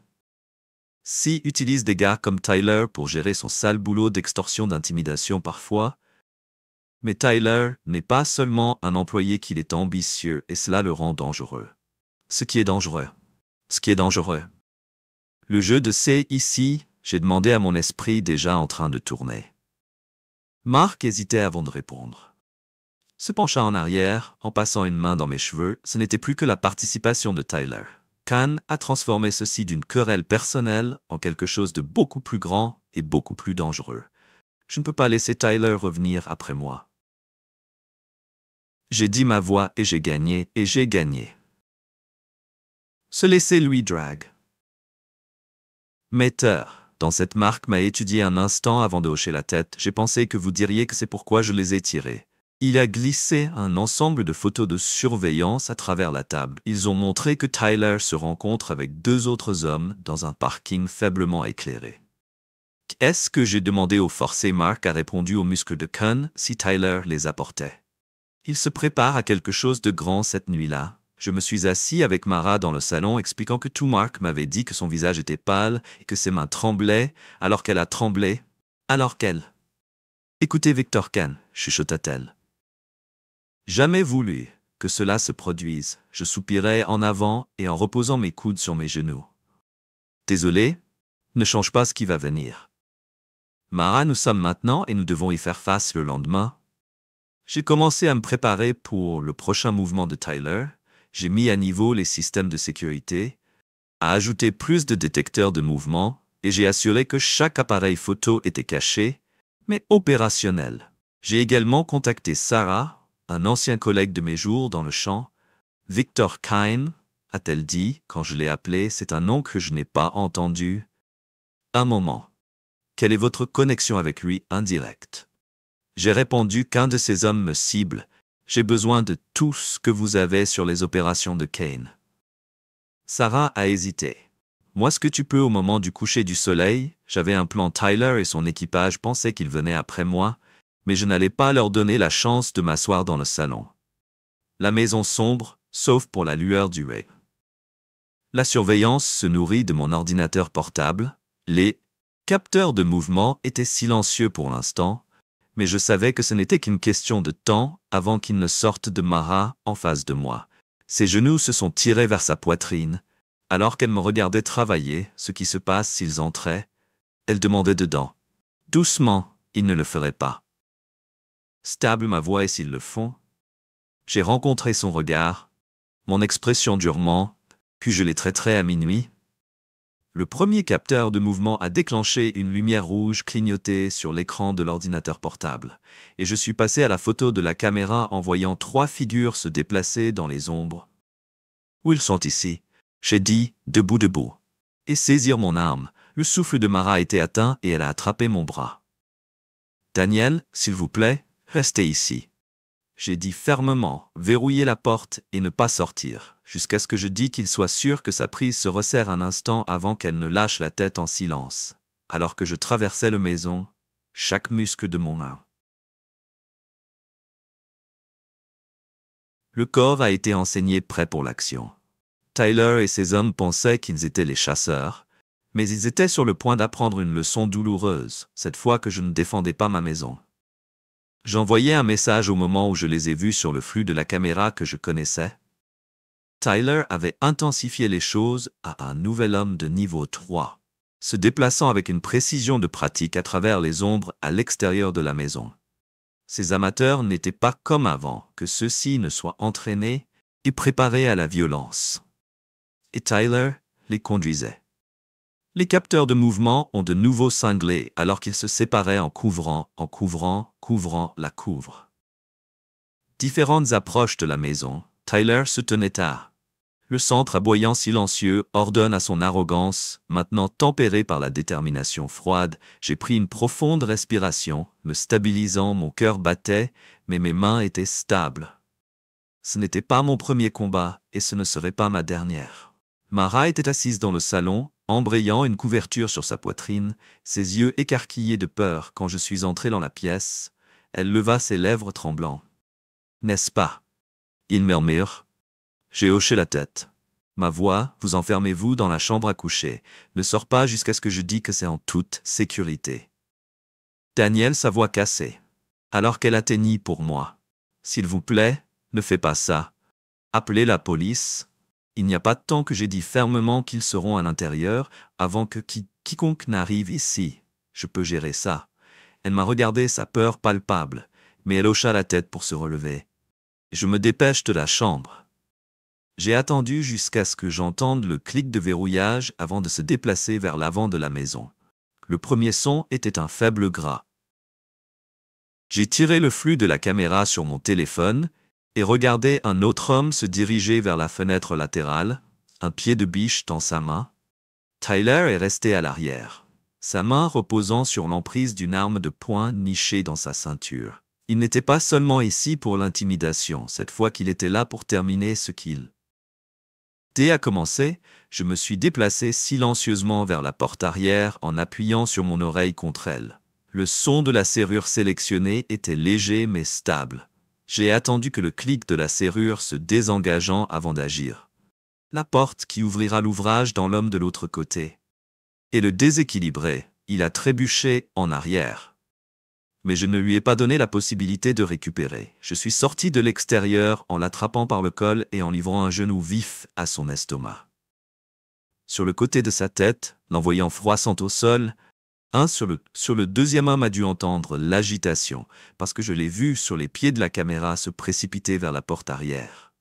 Si utilise des gars comme Tyler pour gérer son sale boulot d'extorsion d'intimidation parfois, mais Tyler n'est pas seulement un employé qu'il est ambitieux et cela le rend dangereux. Ce qui est dangereux. Le jeu de c'est ici, j'ai demandé à mon esprit déjà en train de tourner. Mark hésitait avant de répondre. Se pencha en arrière, en passant une main dans mes cheveux, ce n'était plus que la participation de Tyler. Khan a transformé ceci d'une querelle personnelle en quelque chose de beaucoup plus grand et beaucoup plus dangereux. Je ne peux pas laisser Tyler revenir après moi. J'ai dit ma voix et j'ai gagné, Se laisser lui drag. Mater, dans cette marque m'a étudié un instant avant de hocher la tête. J'ai pensé que vous diriez que c'est pourquoi je les ai tirés. Il a glissé un ensemble de photos de surveillance à travers la table. Ils ont montré que Tyler se rencontre avec deux autres hommes dans un parking faiblement éclairé. Est-ce que j'ai demandé au forcé? Mark a répondu au muscle de Khan si Tyler les apportait. Il se prépare à quelque chose de grand cette nuit-là. Je me suis assis avec Mara dans le salon expliquant que tout Mark m'avait dit que son visage était pâle et que ses mains tremblaient alors qu'elle a tremblé. Alors qu'elle... Écoutez Victor Khan, chuchota-t-elle. Jamais voulu que cela se produise. Je soupirais en avant et en reposant mes coudes sur mes genoux. Désolé, ne change pas ce qui va venir. Mara, nous sommes maintenant et nous devons y faire face le lendemain. J'ai commencé à me préparer pour le prochain mouvement de Tyler. J'ai mis à niveau les systèmes de sécurité, a ajouté plus de détecteurs de mouvement et j'ai assuré que chaque appareil photo était caché, mais opérationnel. J'ai également contacté Sarah, un ancien collègue de mes jours dans le champ. Victor Khan, a-t-elle dit, quand je l'ai appelé, c'est un nom que je n'ai pas entendu. Un moment. Quelle est votre connexion avec lui indirecte? J'ai répondu qu'un de ces hommes me cible. J'ai besoin de tout ce que vous avez sur les opérations de Kane. Sarah a hésité. Moi, ce que tu peux au moment du coucher du soleil, j'avais un plan. Tyler et son équipage pensaient qu'ils venaient après moi, mais je n'allais pas leur donner la chance de m'asseoir dans le salon. La maison sombre, sauf pour la lueur du way. La surveillance se nourrit de mon ordinateur portable. Les capteurs de mouvement étaient silencieux pour l'instant, mais je savais que ce n'était qu'une question de temps avant qu'ils ne sortent de Mara en face de moi. Ses genoux se sont tirés vers sa poitrine, alors qu'elle me regardait travailler. Ce qui se passe s'ils entraient? Elle demandait dedans. Doucement, ils ne le feraient pas. Stable ma voix et s'ils le font? J'ai rencontré son regard, mon expression durement, puis je les traiterai à minuit. Le premier capteur de mouvement a déclenché une lumière rouge clignotée sur l'écran de l'ordinateur portable, et je suis passé à la photo de la caméra en voyant trois figures se déplacer dans les ombres. Où ils sont ici? J'ai dit, debout, et saisir mon arme. Le souffle de Mara était atteint et elle a attrapé mon bras. Daniel, s'il vous plaît, restez ici. J'ai dit fermement, verrouiller la porte et ne pas sortir, jusqu'à ce que je dise qu'il soit sûr que sa prise se resserre un instant avant qu'elle ne lâche la tête en silence, alors que je traversais la maison, chaque muscle de mon âme. Le corps a été enseigné prêt pour l'action. Tyler et ses hommes pensaient qu'ils étaient les chasseurs, mais ils étaient sur le point d'apprendre une leçon douloureuse, cette fois que je ne défendais pas ma maison. J'envoyais un message au moment où je les ai vus sur le flux de la caméra que je connaissais. Tyler avait intensifié les choses à un nouvel homme de niveau 3, se déplaçant avec une précision de pratique à travers les ombres à l'extérieur de la maison. Ces amateurs n'étaient pas comme avant, que ceux-ci ne soient entraînés et préparés à la violence. Et Tyler les conduisait. Les capteurs de mouvement ont de nouveau cinglé alors qu'ils se séparaient en couvrant, couvrant la couvre. Différentes approches de la maison, Tyler se tenait à. Le centre aboyant silencieux ordonne à son arrogance, maintenant tempérée par la détermination froide. J'ai pris une profonde respiration, me stabilisant, mon cœur battait, mais mes mains étaient stables. Ce n'était pas mon premier combat, et ce ne serait pas ma dernière. Mara était assise dans le salon, embrayant une couverture sur sa poitrine, ses yeux écarquillés de peur quand je suis entré dans la pièce. Elle leva ses lèvres tremblantes. « N'est-ce pas ?» il murmure. J'ai hoché la tête. Ma voix, vous enfermez-vous dans la chambre à coucher, ne sort pas jusqu'à ce que je dise que c'est en toute sécurité. Daniel, sa voix cassée. Alors qu'elle atteignit pour moi. S'il vous plaît, ne faites pas ça. Appelez la police. Il n'y a pas de temps que j'ai dit fermement qu'ils seront à l'intérieur avant que quiconque n'arrive ici. Je peux gérer ça. Elle m'a regardé, sa peur palpable, mais elle hocha la tête pour se relever. Je me dépêche de la chambre. J'ai attendu jusqu'à ce que j'entende le clic de verrouillage avant de se déplacer vers l'avant de la maison. Le premier son était un faible gras. J'ai tiré le flux de la caméra sur mon téléphone et regardé un autre homme se diriger vers la fenêtre latérale, un pied de biche dans sa main. Tyler est resté à l'arrière, sa main reposant sur l'emprise d'une arme de poing nichée dans sa ceinture. Il n'était pas seulement ici pour l'intimidation, cette fois qu'il était là pour terminer ce qu'il a commencé. Je me suis déplacé silencieusement vers la porte arrière en appuyant sur mon oreille contre elle. Le son de la serrure sélectionnée était léger mais stable. J'ai attendu que le clic de la serrure se désengageant avant d'agir. La porte qui ouvrira l'ouvrage dans l'homme de l'autre côté. Et le déséquilibré, il a trébuché en arrière. Mais je ne lui ai pas donné la possibilité de récupérer. Je suis sorti de l'extérieur en l'attrapant par le col et en livrant un genou vif à son estomac. Sur le côté de sa tête, l'envoyant froissant au sol, sur le deuxième homme a dû entendre l'agitation, parce que je l'ai vu sur les pieds de la caméra se précipiter vers la porte arrière.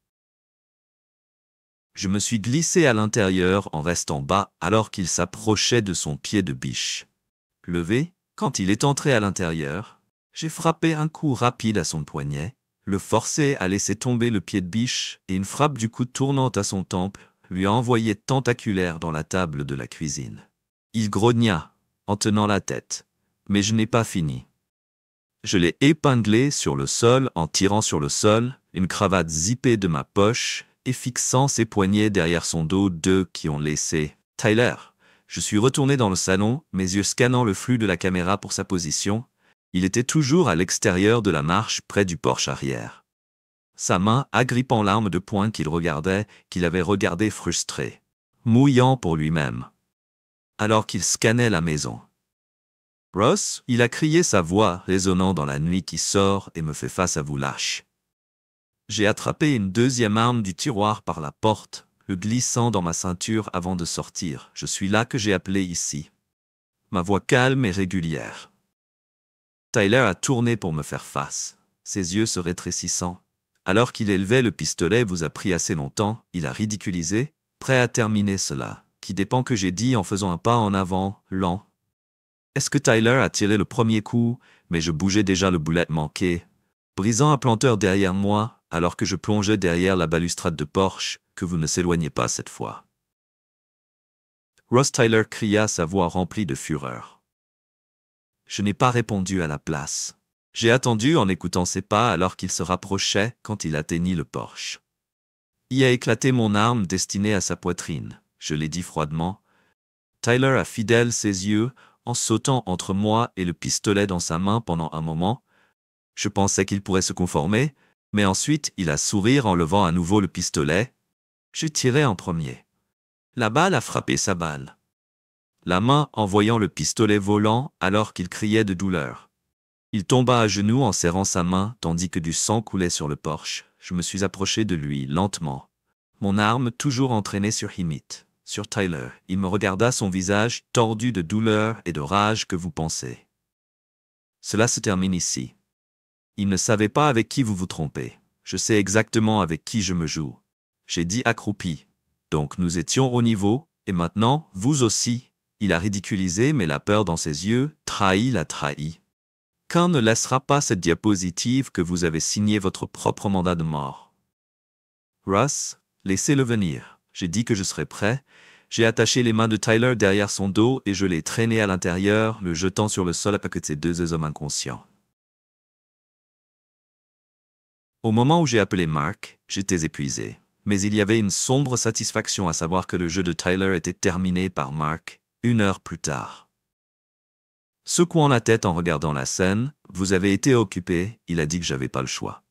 Je me suis glissé à l'intérieur en restant bas alors qu'il s'approchait de son pied de biche. Levé, quand il est entré à l'intérieur, j'ai frappé un coup rapide à son poignet, le forcé à laisser tomber le pied de biche et une frappe du coude tournante à son temple lui a envoyé tentaculaire dans la table de la cuisine. Il grogna, en tenant la tête, mais je n'ai pas fini. Je l'ai épinglé sur le sol en tirant sur le sol, une cravate zippée de ma poche et fixant ses poignets derrière son dos d'eux qui ont laissé Tyler. Je suis retourné dans le salon, mes yeux scannant le flux de la caméra pour sa position. Il était toujours à l'extérieur de la marche près du porche arrière. Sa main agrippant l'arme de poing qu'il avait regardé frustré, mouillant pour lui-même. Alors qu'il scannait la maison. Ross, il a crié, sa voix résonnant dans la nuit qui sort et me fait face à vous lâche. J'ai attrapé une deuxième arme du tiroir par la porte, le glissant dans ma ceinture avant de sortir. Je suis là que j'ai appelé ici. Ma voix calme et régulière. Tyler a tourné pour me faire face, ses yeux se rétrécissant. Alors qu'il élevait le pistolet vous a pris assez longtemps, il a ridiculisé, prêt à terminer cela, qui dépend que j'ai dit en faisant un pas en avant, lent. Est-ce que Tyler a tiré le premier coup, mais je bougeais déjà le boulet manqué, brisant un planteur derrière moi, alors que je plongeais derrière la balustrade de porche, que vous ne s'éloignez pas cette fois. Ross Tyler cria, sa voix remplie de fureur. Je n'ai pas répondu à la place. J'ai attendu en écoutant ses pas alors qu'il se rapprochait quand il atteignit le porche. Il a éclaté mon arme destinée à sa poitrine, je l'ai dit froidement. Tyler a fidèle ses yeux en sautant entre moi et le pistolet dans sa main pendant un moment. Je pensais qu'il pourrait se conformer, mais ensuite il a souri en levant à nouveau le pistolet. J'ai tiré en premier. La balle a frappé sa balle. La main en voyant le pistolet volant alors qu'il criait de douleur. Il tomba à genoux en serrant sa main tandis que du sang coulait sur le porche. Je me suis approché de lui lentement. Mon arme toujours entraînée sur Hemet, sur Tyler. Il me regarda, son visage tordu de douleur et de rage. Que vous pensez? Cela se termine ici. Il ne savait pas avec qui vous vous trompez. Je sais exactement avec qui je me joue. J'ai dit accroupi. Donc nous étions au niveau, et maintenant, vous aussi. Il a ridiculisé, mais la peur dans ses yeux, l'a trahi. Khan ne laissera pas cette diapositive que vous avez signé votre propre mandat de mort. Russ, laissez-le venir. J'ai dit que je serais prêt. J'ai attaché les mains de Tyler derrière son dos et je l'ai traîné à l'intérieur, le jetant sur le sol à côté de ces deux hommes inconscients. Au moment où j'ai appelé Mark, j'étais épuisé. Mais il y avait une sombre satisfaction à savoir que le jeu de Tyler était terminé par Mark, 1 heure plus tard. Secouant la tête en regardant la scène, « Vous avez été occupé », il a dit que j'avais pas le choix.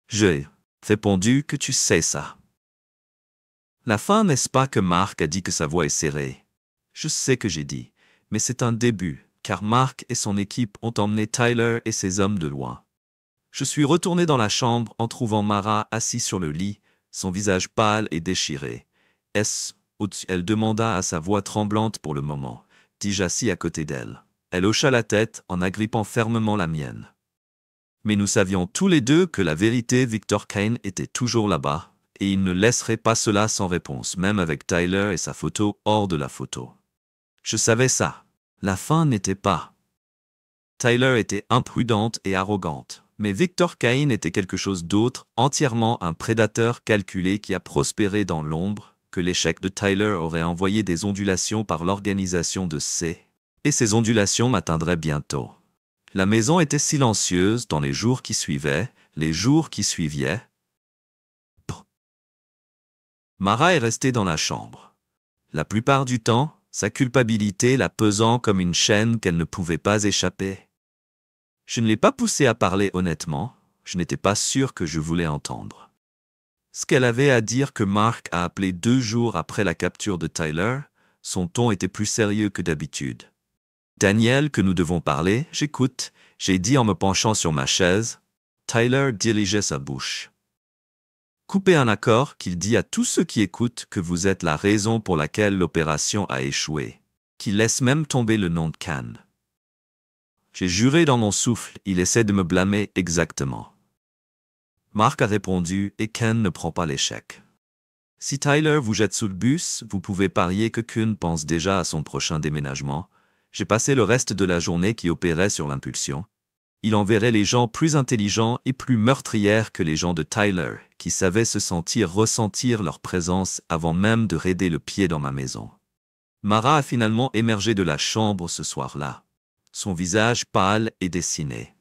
J'ai répondu que tu sais ça. La fin, n'est-ce pas que Mark a dit que sa voix est serrée? Je sais que j'ai dit, mais c'est un début, car Mark et son équipe ont emmené Tyler et ses hommes de loin. Je suis retourné dans la chambre en trouvant Mara assise sur le lit, son visage pâle et déchiré. « Est-ce au-dessus ?» Elle demanda à sa voix tremblante pour le moment. Dis-je assis à côté d'elle. Elle hocha la tête en agrippant fermement la mienne. Mais nous savions tous les deux que la vérité, Victor Kane était toujours là-bas, et il ne laisserait pas cela sans réponse, même avec Tyler et sa photo hors de la photo. Je savais ça. La fin n'était pas. Tyler était imprudente et arrogante, mais Victor Kane était quelque chose d'autre, entièrement un prédateur calculé qui a prospéré dans l'ombre, que l'échec de Tyler aurait envoyé des ondulations par l'organisation de C. Et ces ondulations m'atteindraient bientôt. La maison était silencieuse dans les jours qui suivaient, les jours qui suiviez. Mara est restée dans la chambre. La plupart du temps, sa culpabilité la pesant comme une chaîne qu'elle ne pouvait pas échapper. Je ne l'ai pas poussée à parler honnêtement, je n'étais pas sûr que je voulais entendre. Ce qu'elle avait à dire que Mark a appelé 2 jours après la capture de Tyler, son ton était plus sérieux que d'habitude. Daniel, que nous devons parler, j'écoute, j'ai dit en me penchant sur ma chaise. Tyler dirigeait sa bouche. Coupez un accord qu'il dit à tous ceux qui écoutent que vous êtes la raison pour laquelle l'opération a échoué, qu'il laisse même tomber le nom de Khan. J'ai juré dans mon souffle, il essaie de me blâmer exactement. Mark a répondu et Khan ne prend pas l'échec. Si Tyler vous jette sous le bus, vous pouvez parier que Khan pense déjà à son prochain déménagement. J'ai passé le reste de la journée qui opérait sur l'impulsion. Il enverrait les gens plus intelligents et plus meurtrières que les gens de Tyler, qui savaient ressentir leur présence avant même de raider le pied dans ma maison. Mara a finalement émergé de la chambre ce soir-là. Son visage pâle et dessiné.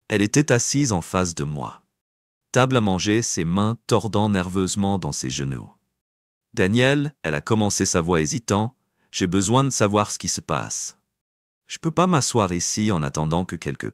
Elle était assise en face de moi. Table à manger, ses mains tordant nerveusement dans ses genoux. « Daniel », elle a commencé, sa voix hésitant, « j'ai besoin de savoir ce qui se passe. Je peux pas m'asseoir ici en attendant que quelqu'un